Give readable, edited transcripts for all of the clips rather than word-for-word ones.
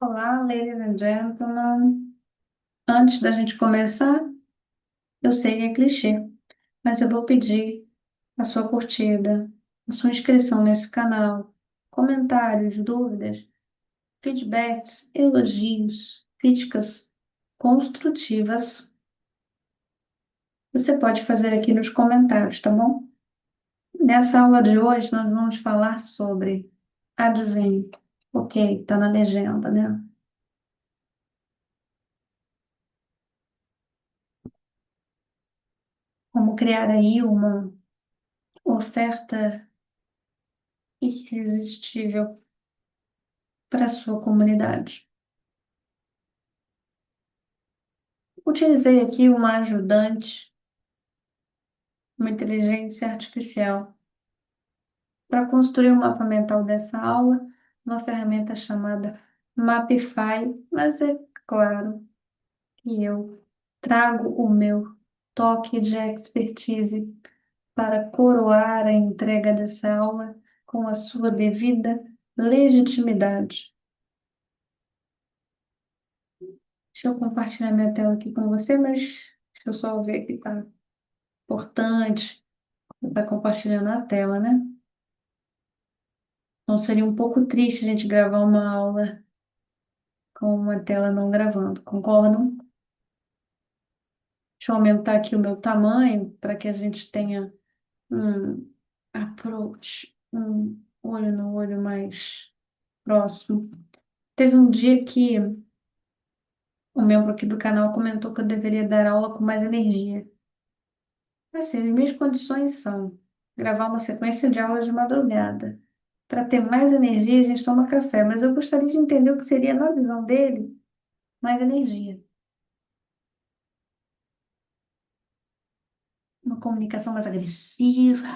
Olá, ladies and gentlemen. Antes da gente começar, eu sei que é clichê, mas eu vou pedir a sua curtida, a sua inscrição nesse canal, comentários, dúvidas, feedbacks, elogios, críticas construtivas. Você pode fazer aqui nos comentários, tá bom? Nessa aula de hoje, nós vamos falar sobre, adivinha, ok, tá na legenda, né? Como criar aí uma oferta irresistível para a sua comunidade. Utilizei aqui uma ajudante, uma inteligência artificial, para construir o mapa mental dessa aula, uma ferramenta chamada Mapify, mas é claro que eu trago o meu toque de expertise para coroar a entrega dessa aula com a sua devida legitimidade. Deixa eu compartilhar minha tela aqui com você, mas deixa eu só ver que tá importante. Vai compartilhando a tela, né? Então seria um pouco triste a gente gravar uma aula com uma tela não gravando, concordam? Deixa eu aumentar aqui o meu tamanho para que a gente tenha um approach, um olho no olho mais próximo. Teve um dia que um membro aqui do canal comentou que eu deveria dar aula com mais energia. Assim, as minhas condições são gravar uma sequência de aulas de madrugada. Para ter mais energia, a gente toma café, mas eu gostaria de entender o que seria, na visão dele, mais energia. Uma comunicação mais agressiva.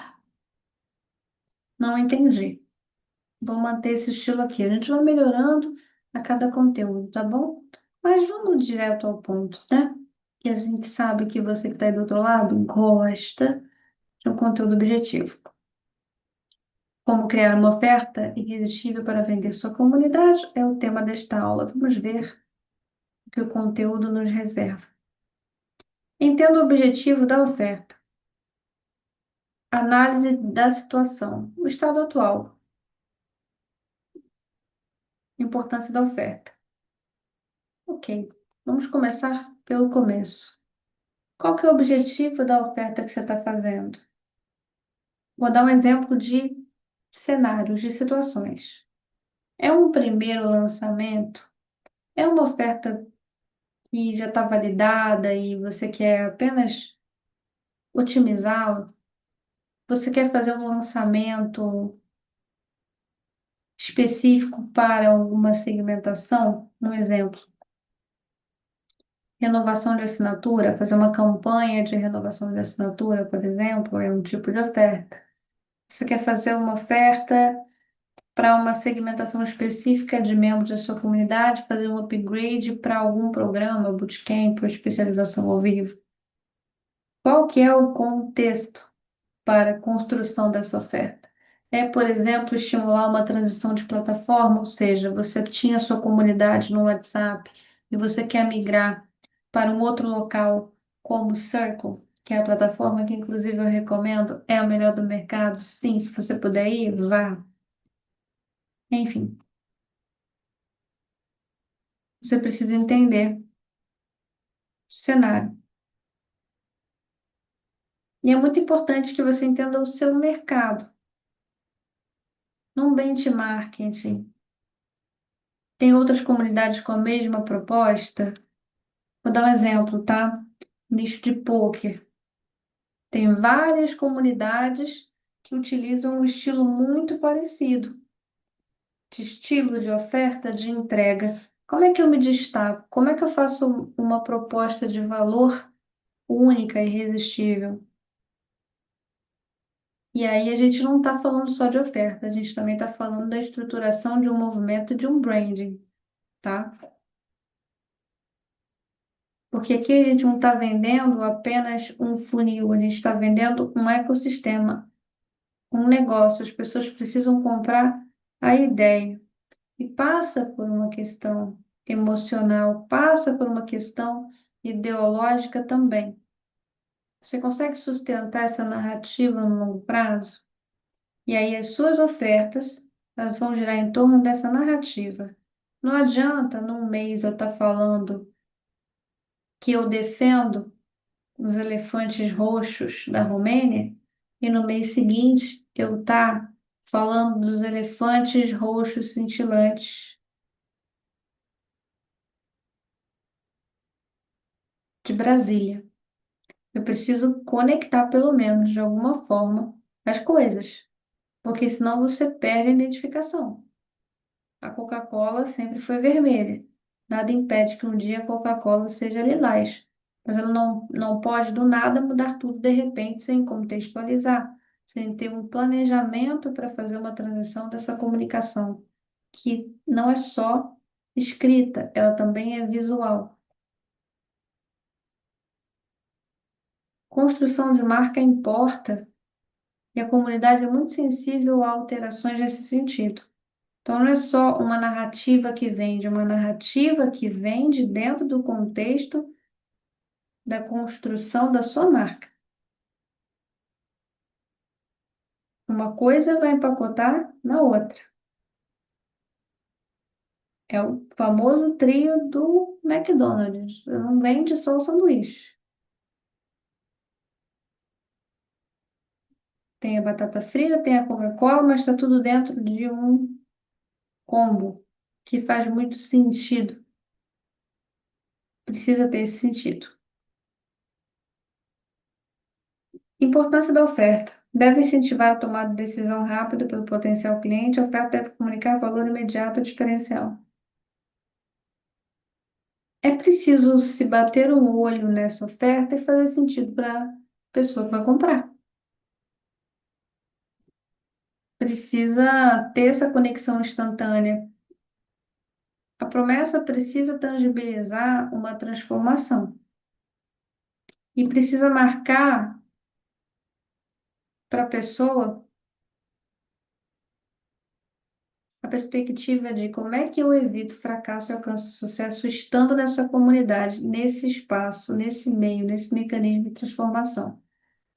Não entendi. Vou manter esse estilo aqui. A gente vai melhorando a cada conteúdo, tá bom? Mas vamos direto ao ponto, né? Que a gente sabe que você que está aí do outro lado gosta de um conteúdo objetivo. Como criar uma oferta irresistível para vender sua comunidade é o tema desta aula. Vamos ver o que o conteúdo nos reserva. Entenda o objetivo da oferta. Análise da situação, o estado atual, importância da oferta. Ok, vamos começar pelo começo. Qual que é o objetivo da oferta que você está fazendo? Vou dar um exemplo de cenários, de situações. É um primeiro lançamento? É uma oferta que já está validada e você quer apenas otimizá-la? Você quer fazer um lançamento específico para alguma segmentação? Um exemplo. Renovação de assinatura, fazer uma campanha de renovação de assinatura, por exemplo, é um tipo de oferta. Você quer fazer uma oferta para uma segmentação específica de membros da sua comunidade, fazer um upgrade para algum programa, bootcamp ou especialização ao vivo. Qual que é o contexto para a construção dessa oferta? É, por exemplo, estimular uma transição de plataforma, ou seja, você tinha sua comunidade no WhatsApp e você quer migrar para um outro local, como o Circle, que é a plataforma que, inclusive, eu recomendo, é a melhor do mercado. Sim, se você puder ir, vá. Enfim, você precisa entender o cenário. E é muito importante que você entenda o seu mercado. Num benchmarking, tem outras comunidades com a mesma proposta? Vou dar um exemplo, tá? Nicho de poker. Tem várias comunidades que utilizam um estilo muito parecido, de estilo de oferta de entrega. Como é que eu me destaco? Como é que eu faço uma proposta de valor única e irresistível? E aí a gente não está falando só de oferta, a gente também está falando da estruturação de um movimento, de um branding, tá? Porque aqui a gente não está vendendo apenas um funil, a gente está vendendo um ecossistema, um negócio. As pessoas precisam comprar a ideia. E passa por uma questão. emocional, passa por uma questão ideológica também. Você consegue sustentar essa narrativa no longo prazo? E aí as suas ofertas, elas vão girar em torno dessa narrativa. Não adianta num mês eu estar falando que eu defendo os elefantes roxos da Romênia e no mês seguinte eu estar falando dos elefantes roxos cintilantes de Brasília. Eu preciso conectar pelo menos de alguma forma as coisas, porque senão você perde a identificação. A Coca-Cola sempre foi vermelha. Nada impede que um dia a Coca-Cola seja lilás. Mas ela não pode do nada mudar tudo de repente sem contextualizar, sem ter um planejamento para fazer uma transição dessa comunicação, que não é só escrita, ela também é visual. Construção de marca importa e a comunidade é muito sensível a alterações nesse sentido. Então, não é só uma narrativa que vende, é uma narrativa que vende dentro do contexto da construção da sua marca. Uma coisa vai empacotar na outra. É o famoso trio do McDonald's. Não vende só o sanduíche. Tem a batata frita, tem a Coca-Cola, mas está tudo dentro de um combo que faz muito sentido. Precisa ter esse sentido. Importância da oferta. Deve incentivar a tomada de decisão rápida pelo potencial cliente. A oferta deve comunicar valor imediato ou diferencial. É preciso se bater o olho nessa oferta e fazer sentido para a pessoa que vai comprar. Precisa ter essa conexão instantânea. A promessa precisa tangibilizar uma transformação e precisa marcar para a pessoa a perspectiva de como é que eu evito fracasso e alcanço sucesso estando nessa comunidade, nesse espaço, nesse meio, nesse mecanismo de transformação.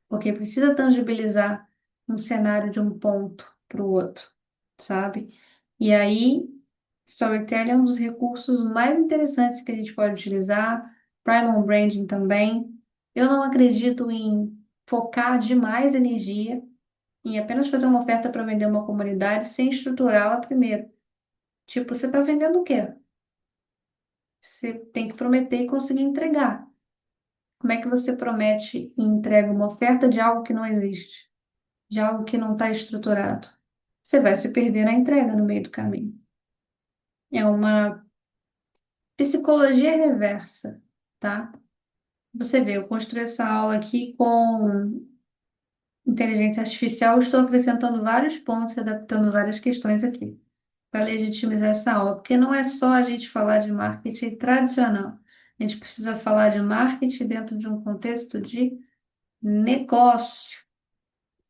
Porque precisa tangibilizar um cenário de um ponto para o outro, sabe? E aí, storytelling é um dos recursos mais interessantes que a gente pode utilizar, primal branding também. Eu não acredito em focar demais energia em apenas fazer uma oferta para vender uma comunidade sem estruturá-la primeiro. Tipo, você está vendendo o quê? Você tem que prometer e conseguir entregar. Como é que você promete e entrega uma oferta de algo que não existe, de algo que não está estruturado? Você vai se perder na entrega no meio do caminho. É uma psicologia reversa, tá? Você vê, eu construí essa aula aqui com inteligência artificial, estou acrescentando vários pontos, adaptando várias questões aqui para legitimizar essa aula, porque não é só a gente falar de marketing tradicional. A gente precisa falar de marketing dentro de um contexto de negócio,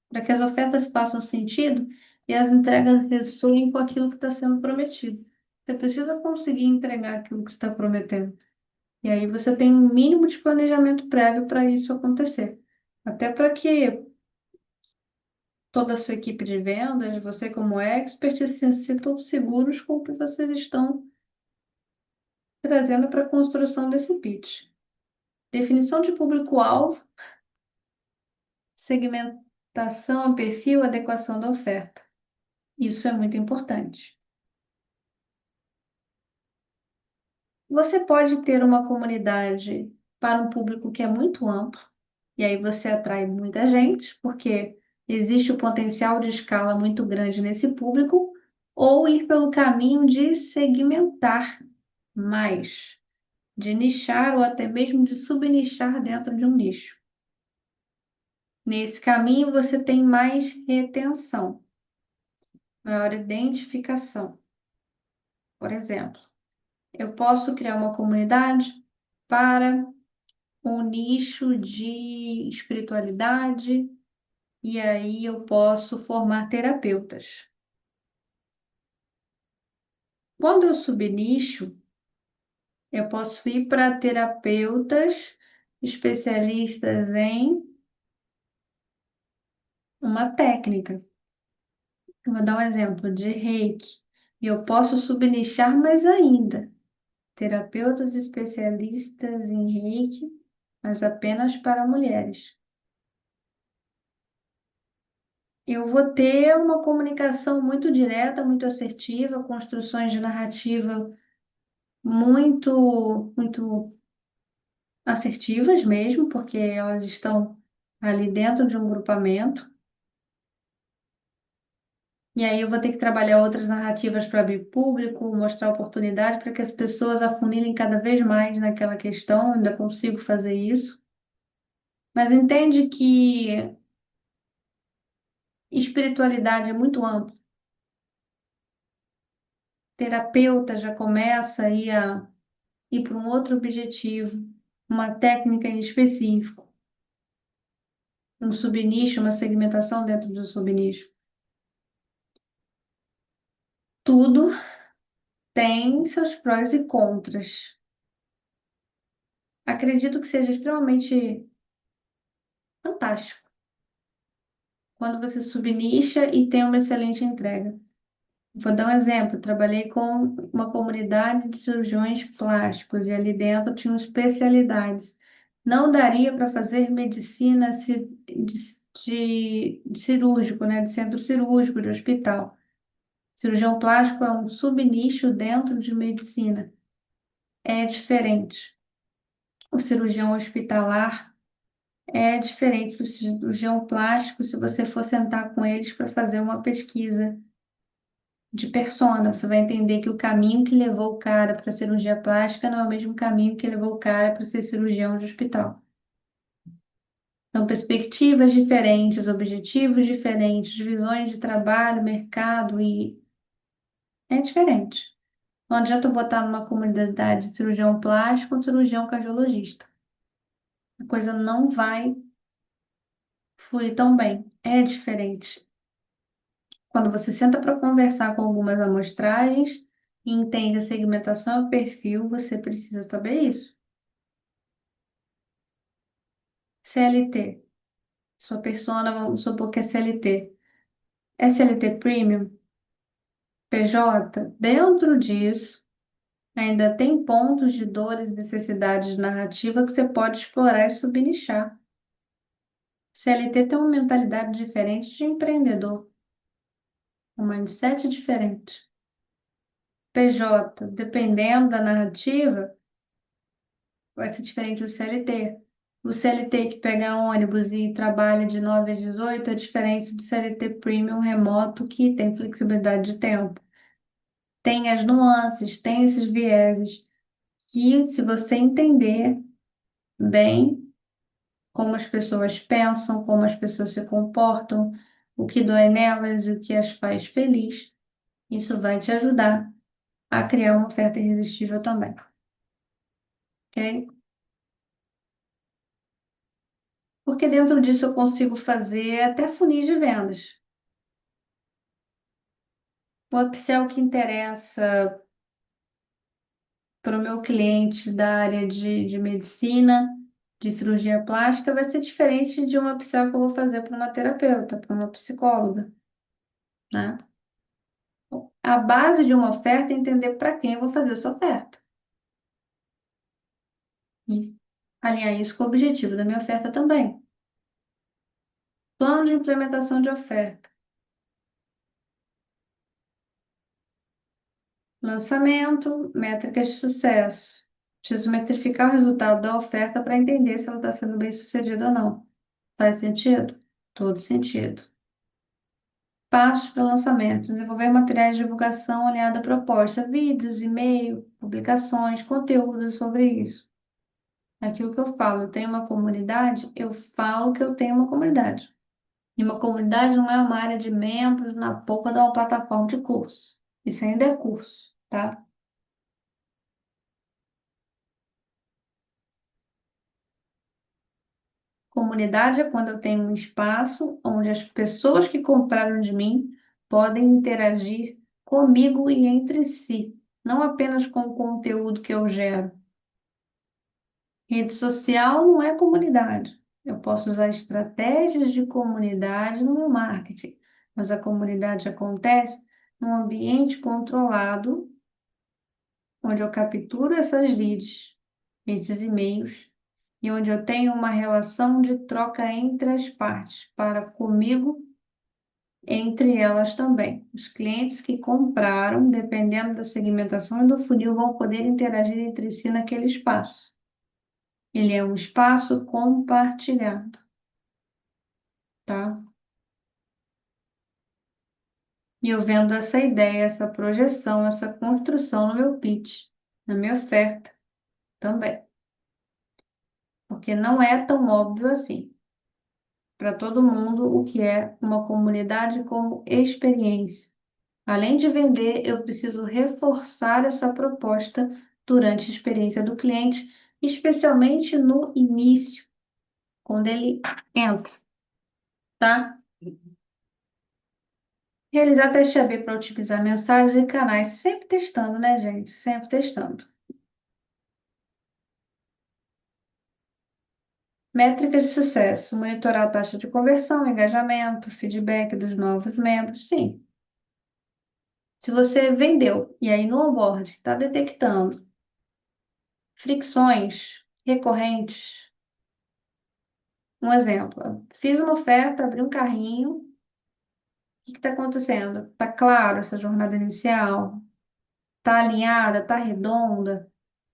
para que as ofertas façam sentido e as entregas ressoem com aquilo que está sendo prometido. Você precisa conseguir entregar aquilo que está prometendo. E aí você tem um mínimo de planejamento prévio para isso acontecer. Até para que toda a sua equipe de vendas, você como expert, se sintam seguros com o que vocês estão trazendo para a construção desse pitch. Definição de público-alvo, segmentação, perfil, adequação da oferta. Isso é muito importante. Você pode ter uma comunidade para um público que é muito amplo, e aí você atrai muita gente, porque existe o potencial de escala muito grande nesse público, ou ir pelo caminho de segmentar mais, de nichar ou até mesmo de subnichar dentro de um nicho. Nesse caminho, você tem mais retenção, maior identificação. Por exemplo, eu posso criar uma comunidade para um nicho de espiritualidade, e aí eu posso formar terapeutas. Quando eu subnicho, Eu posso ir para terapeutas especialistas em uma técnica. Eu vou dar um exemplo de Reiki. E eu posso subnichar mais ainda. Terapeutas especialistas em Reiki, mas apenas para mulheres. Eu vou ter uma comunicação muito direta, muito assertiva, construções de narrativa muito assertivas mesmo, porque elas estão ali dentro de um grupamento. E aí eu vou ter que trabalhar outras narrativas para abrir público, mostrar oportunidade para que as pessoas afunilem cada vez mais naquela questão. Eu ainda consigo fazer isso. Mas entende que espiritualidade é muito ampla. Terapeuta já começa aí a ir para um outro objetivo, uma técnica em específico, um subnicho, uma segmentação dentro do subnicho. Tudo tem seus prós e contras. Acredito que seja extremamente fantástico quando você subnicha e tem uma excelente entrega. Vou dar um exemplo. Trabalhei com uma comunidade de cirurgiões plásticos e ali dentro tinham especialidades. Não daria para fazer medicina de cirúrgico, né? De centro cirúrgico, de hospital. Cirurgião plástico é um subnicho dentro de medicina. É diferente. O cirurgião hospitalar é diferente do cirurgião plástico se você for sentar com eles para fazer uma pesquisa de persona. Você vai entender que o caminho que levou o cara para cirurgia plástica não é o mesmo caminho que levou o cara para ser cirurgião de hospital. São perspectivas diferentes, objetivos diferentes, visões de trabalho, mercado e é diferente. Não adianta eu botar numa comunidade de cirurgião plástico ou cirurgião cardiologista. A coisa não vai fluir tão bem. É diferente. Quando você senta para conversar com algumas amostragens e entende a segmentação e o perfil, você precisa saber isso. CLT. Sua persona, vamos supor que é CLT. É CLT Premium, PJ. Dentro disso, ainda tem pontos de dores e necessidades de narrativa que você pode explorar e subnichar. CLT tem uma mentalidade diferente de empreendedor, um mindset diferente. PJ, dependendo da narrativa, vai ser diferente do CLT. O CLT que pega ônibus e trabalha de 9 às 18 é diferente do CLT Premium remoto que tem flexibilidade de tempo. Tem as nuances, tem esses vieses que, se você entender bem como as pessoas pensam, como as pessoas se comportam, o que dói nelas e o que as faz feliz, isso vai te ajudar a criar uma oferta irresistível também, ok? Porque dentro disso eu consigo fazer até funis de vendas. O upsell que interessa para o meu cliente da área de medicina, de cirurgia plástica, vai ser diferente de um upsell que eu vou fazer para uma terapeuta, para uma psicóloga, né? A base de uma oferta é entender para quem eu vou fazer essa oferta e alinhar isso com o objetivo da minha oferta também. Plano de implementação de oferta. Lançamento, métricas de sucesso. Preciso metrificar o resultado da oferta para entender se ela está sendo bem sucedida ou não. Faz sentido? Todo sentido. Passos para lançamento. Desenvolver materiais de divulgação alinhado à proposta, vídeos, e-mail, publicações, conteúdos sobre isso. Aquilo que eu falo, eu tenho uma comunidade, eu falo que eu tenho uma comunidade. E uma comunidade não é uma área de membros na boca de uma plataforma de curso. Isso ainda é curso, tá? Comunidade é quando eu tenho um espaço onde as pessoas que compraram de mim podem interagir comigo e entre si, não apenas com o conteúdo que eu gero. Rede social não é comunidade. Eu posso usar estratégias de comunidade no meu marketing, mas a comunidade acontece num ambiente controlado, onde eu capturo essas leads, esses e-mails, e onde eu tenho uma relação de troca entre as partes, para comigo, entre elas também. Os clientes que compraram, dependendo da segmentação e do funil, vão poder interagir entre si naquele espaço. Ele é um espaço compartilhado, tá? E eu vendo essa ideia, essa projeção, essa construção no meu pitch, na minha oferta também. Porque não é tão óbvio assim para todo mundo o que é uma comunidade como experiência. Além de vender, eu preciso reforçar essa proposta durante a experiência do cliente, especialmente no início, quando ele entra, tá? Realizar teste A/B para otimizar mensagens e canais, sempre testando, né, gente? Sempre testando. Métricas de sucesso, monitorar a taxa de conversão, engajamento, feedback dos novos membros. Sim, se você vendeu e aí no onboard está detectando fricções recorrentes, um exemplo, fiz uma oferta, abri um carrinho, o que está acontecendo? Está claro essa jornada inicial? Está alinhada? Está redonda?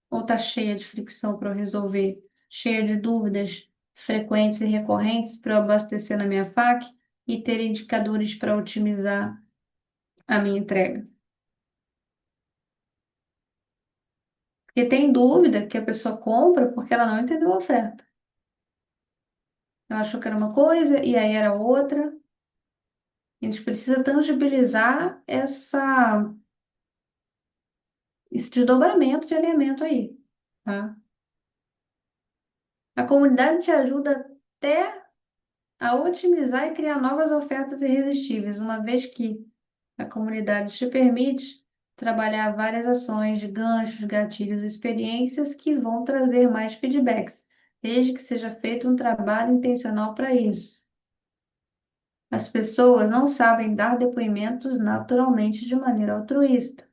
Ou está cheia de fricção para eu resolver? Cheia de dúvidas frequentes e recorrentes para eu abastecer na minha FAQ e ter indicadores para otimizar a minha entrega? Porque tem dúvida que a pessoa compra porque ela não entendeu a oferta. Ela achou que era uma coisa e aí era outra. A gente precisa tangibilizar esse desdobramento de alinhamento aí, tá? A comunidade te ajuda até a otimizar e criar novas ofertas irresistíveis, uma vez que a comunidade te permite trabalhar várias ações de ganchos, gatilhos, experiências que vão trazer mais feedbacks, desde que seja feito um trabalho intencional para isso. As pessoas não sabem dar depoimentos naturalmente de maneira altruísta.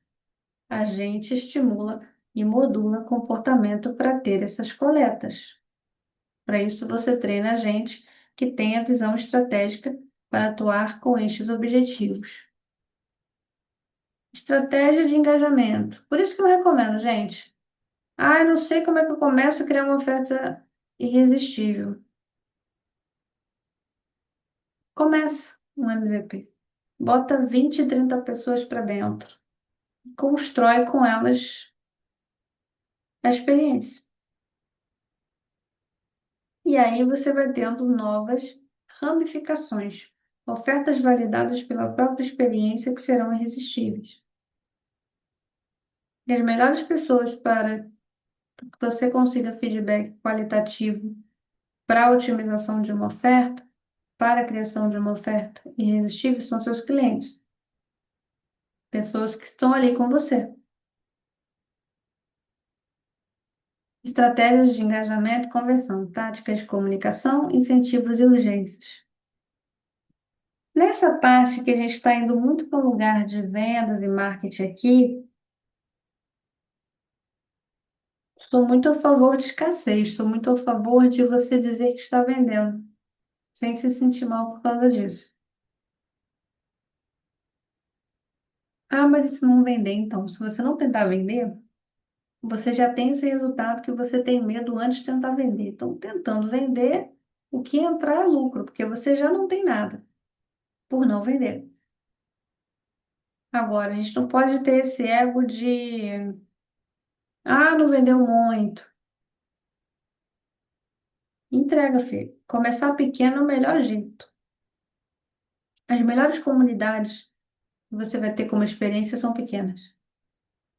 A gente estimula e modula comportamento para ter essas coletas. Para isso, você treina a gente que tem a visão estratégica para atuar com estes objetivos. Estratégia de engajamento. Por isso que eu recomendo, gente. Ah, eu não sei como é que eu começo a criar uma oferta irresistível. Começa um MVP. Bota 20, 30 pessoas para dentro. Constrói com elas a experiência. E aí você vai tendo novas ramificações, ofertas validadas pela própria experiência que serão irresistíveis. E as melhores pessoas para que você consiga feedback qualitativo para a otimização de uma oferta, para a criação de uma oferta irresistível, são seus clientes, pessoas que estão ali com você. Estratégias de engajamento e conversão, táticas de comunicação, incentivos e urgências. Nessa parte que a gente está indo muito para o lugar de vendas e marketing aqui, sou muito a favor de escassez, sou muito a favor de você dizer que está vendendo, sem se sentir mal por causa disso. Ah, mas e se não vender, então? Se você não tentar vender, você já tem esse resultado que você tem medo antes de tentar vender. Então, tentando vender, o que entrar é lucro, porque você já não tem nada por não vender. Agora, a gente não pode ter esse ego de, não vendeu muito. Entrega, filho. Começar pequeno é o melhor jeito. As melhores comunidades que você vai ter como experiência são pequenas.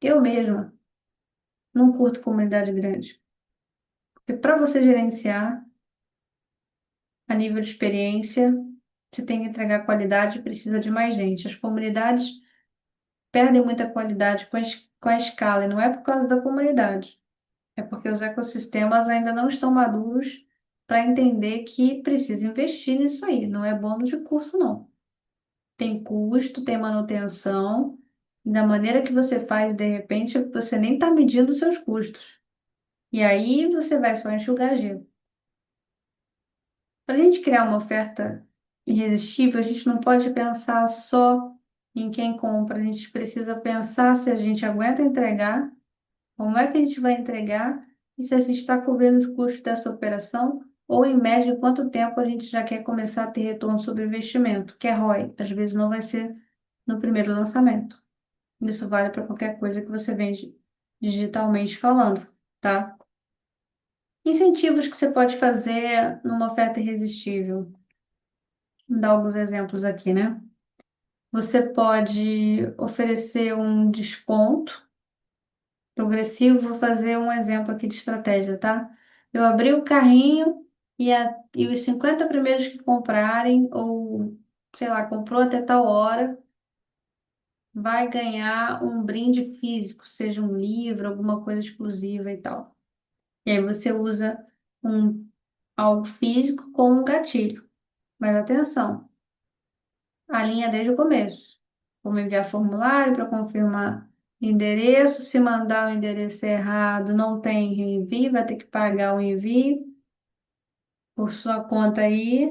Eu mesma não curto comunidade grande. Porque para você gerenciar a nível de experiência, você tem que entregar qualidade e precisa de mais gente. As comunidades perdem muita qualidade com a escala, e não é por causa da comunidade, É porque os ecossistemas ainda não estão maduros para entender que precisa investir nisso aí. Não é bônus de curso, não. Tem custo, tem manutenção. Da maneira que você faz, de repente, você nem está medindo os seus custos. E aí você vai só enxugar gelo. Para a gente criar uma oferta irresistível, a gente não pode pensar só em quem compra. A gente precisa pensar se a gente aguenta entregar, como é que a gente vai entregar e se a gente está cobrindo os custos dessa operação ou, em média, quanto tempo a gente já quer começar a ter retorno sobre o investimento, que é ROI. Às vezes não vai ser no primeiro lançamento. Isso vale para qualquer coisa que você vende digitalmente falando, tá? Incentivos que você pode fazer numa oferta irresistível. Vou dar alguns exemplos aqui, né? Você pode oferecer um desconto progressivo. Vou fazer um exemplo aqui de estratégia, tá? Eu abri o carrinho e os 50 primeiros que comprarem, ou sei lá, comprou até tal hora, vai ganhar um brinde físico, seja um livro, alguma coisa exclusiva e tal. E aí você usa um, algo físico com um gatilho. Mas atenção, alinha desde o começo. Como enviar formulário para confirmar endereço. Se mandar o endereço errado, não tem reenvio, vai ter que pagar o envio por sua conta aí.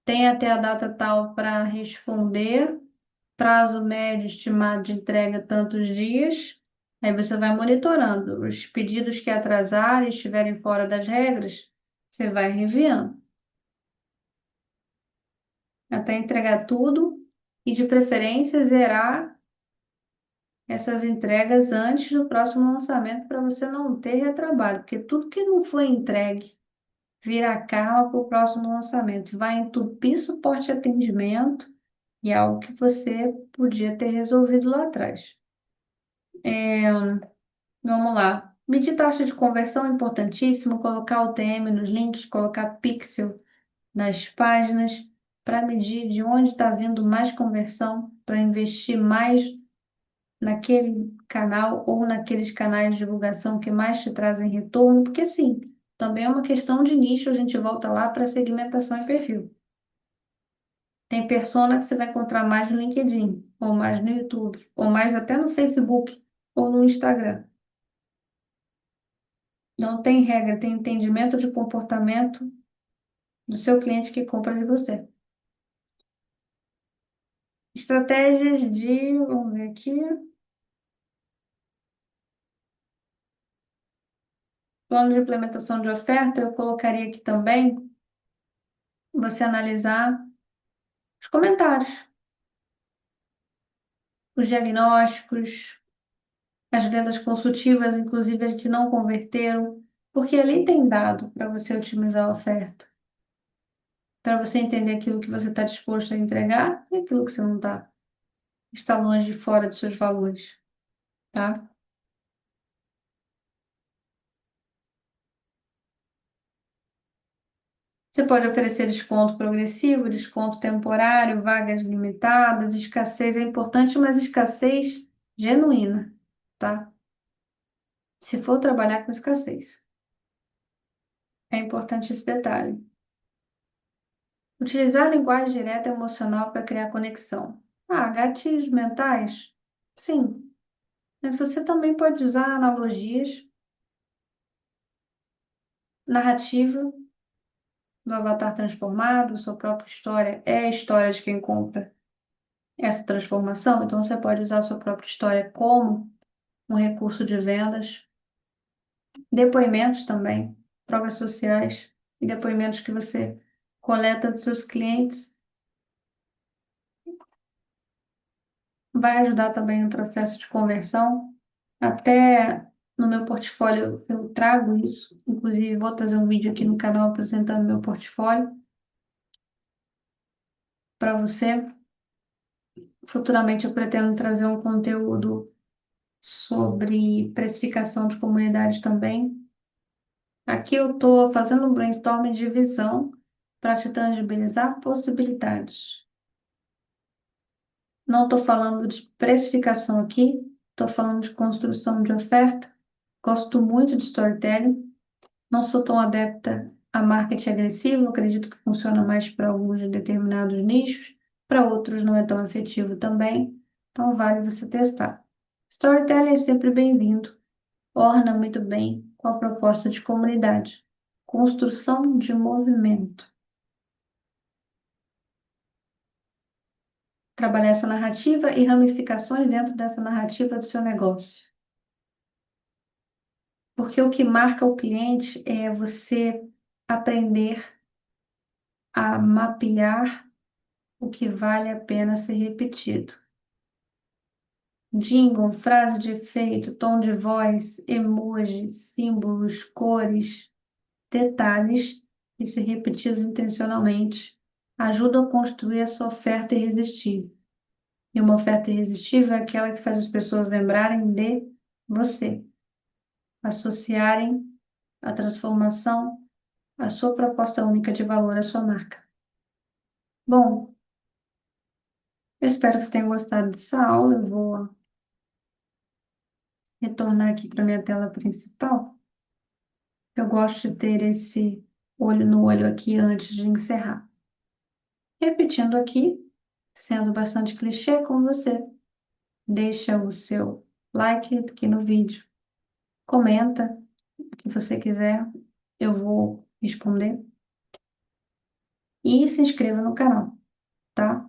Tem até a data tal para responder. Prazo médio estimado de entrega tantos dias. Aí você vai monitorando. Os pedidos que atrasarem, estiverem fora das regras, você vai reenviando até entregar tudo e, de preferência, zerar essas entregas antes do próximo lançamento para você não ter retrabalho, porque tudo que não foi entregue vira karma para o próximo lançamento, vai entupir suporte e atendimento e é algo que você podia ter resolvido lá atrás. Vamos lá. Medir taxa de conversão é importantíssimo, colocar o TM nos links, colocar pixel nas páginas para medir de onde está vindo mais conversão, para investir mais naquele canal ou naqueles canais de divulgação que mais te trazem retorno, porque sim, também é uma questão de nicho, a gente volta lá para segmentação e perfil. Tem persona que você vai encontrar mais no LinkedIn, ou mais no YouTube, ou mais até no Facebook, ou no Instagram. Não tem regra, tem entendimento de comportamento do seu cliente que compra de você. Estratégias de, vamos ver aqui, plano de implementação de oferta, eu colocaria aqui também você analisar os comentários, os diagnósticos, as vendas consultivas, inclusive as que não converteram, porque ali tem dado para você otimizar a oferta, para você entender aquilo que você está disposto a entregar e aquilo que você não está. Está longe de fora dos seus valores, tá? Você pode oferecer desconto progressivo, desconto temporário, vagas limitadas, escassez é importante, mas escassez genuína, tá? Se for trabalhar com escassez, é importante esse detalhe. Utilizar a linguagem direta e emocional para criar conexão. Ah, gatilhos mentais? Sim, mas você também pode usar analogias, narrativa do avatar transformado, sua própria história é a história de quem compra essa transformação, então você pode usar a sua própria história como um recurso de vendas, depoimentos também, provas sociais e depoimentos que você coleta dos seus clientes vai ajudar também no processo de conversão. Até no meu portfólio eu trago isso, inclusive vou trazer um vídeo aqui no canal apresentando meu portfólio para você. Futuramente eu pretendo trazer um conteúdo sobre precificação de comunidades também. Aqui eu estou fazendo um brainstorming de visão para te tangibilizar possibilidades. Não estou falando de precificação aqui, estou falando de construção de oferta Gosto muito de storytelling. Não sou tão adepta a marketing agressivo, acredito que funciona mais para alguns determinados nichos, para outros não é tão efetivo também, então vale você testar. Storytelling é sempre bem-vindo, orna muito bem com a proposta de comunidade. Construção de movimento. Trabalhar essa narrativa e ramificações dentro dessa narrativa do seu negócio. Porque o que marca o cliente é você aprender a mapear o que vale a pena ser repetido. Jingle, frase de efeito, tom de voz, emojis, símbolos, cores, detalhes que, se repetidos intencionalmente, ajudam a construir a sua oferta irresistível. E uma oferta irresistível é aquela que faz as pessoas lembrarem de você, associarem a transformação, a sua proposta única de valor à sua marca. Bom, eu espero que você tenha gostado dessa aula. Eu vou retornar aqui para minha tela principal. Eu gosto de ter esse olho no olho aqui antes de encerrar. Repetindo aqui, sendo bastante clichê com você, deixa o seu like aqui no vídeo, comenta o que você quiser, eu vou responder e se inscreva no canal, tá?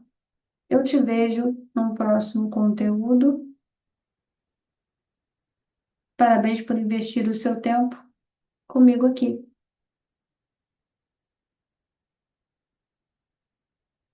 Eu te vejo no próximo conteúdo. Parabéns por investir o seu tempo comigo aqui.